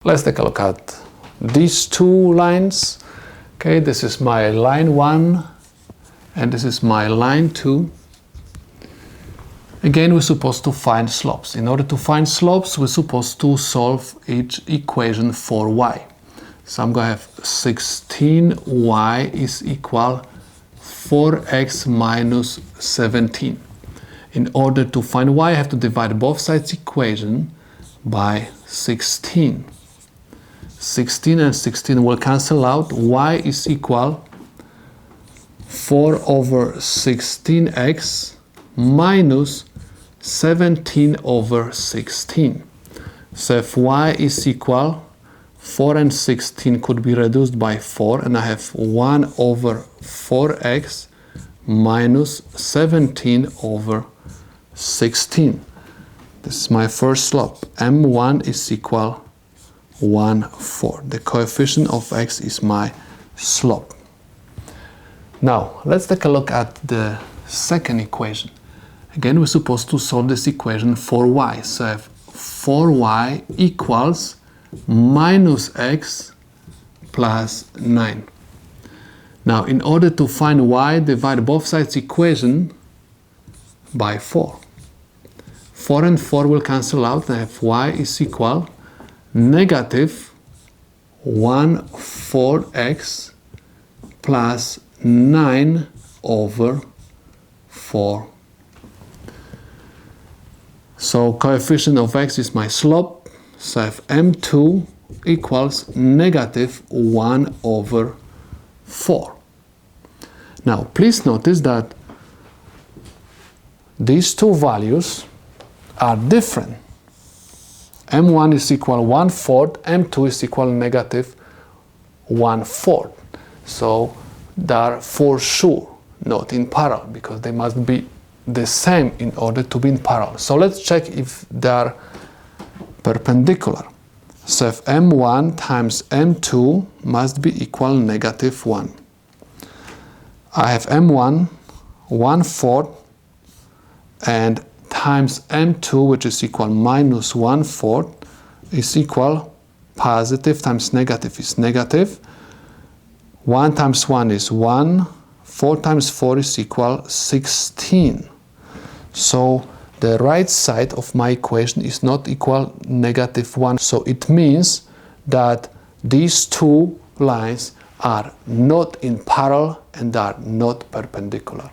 Let's take a look at these two lines. Okay, this is my line 1 and this is my line 2. Again, we're supposed to find slopes. In order to find slopes, we're supposed to solve each equation for y. So I'm going to have 16y is equal 4x minus 17. In order to find y, I have to divide both sides equation by 16. 16 and 16 will cancel out. Y is equal 4 over 16x minus 17 over 16. So if y is equal, 4 and 16 could be reduced by 4, and I have 1 over 4x minus 17 over 16. This is my first slope. M1 is equal 1/4. The coefficient of x is my slope. Now, let's take a look at the second equation. Again, we're supposed to solve this equation for y. So I have 4y equals minus x plus 9. Now, in order to find y, divide both sides equation by 4. 4 and 4 will cancel out, and I have y is equal negative 1/4x plus 9 over 4. So coefficient of x is my slope, so I have m2 equals negative 1/4. Now please notice that these two values are different. M1 is equal 1/4, M2 is equal negative 1/4. So they are for sure not in parallel, because they must be the same in order to be in parallel. So let's check if they are perpendicular. So if M1 times M2 must be equal negative 1. I have M1 1/4 and times M2, which is equal minus 1/4, is equal positive times negative is negative. 1 times 1 is 1. 4 times 4 is equal 16. So the right side of my equation is not equal negative 1. So it means that these two lines are not in parallel and are not perpendicular.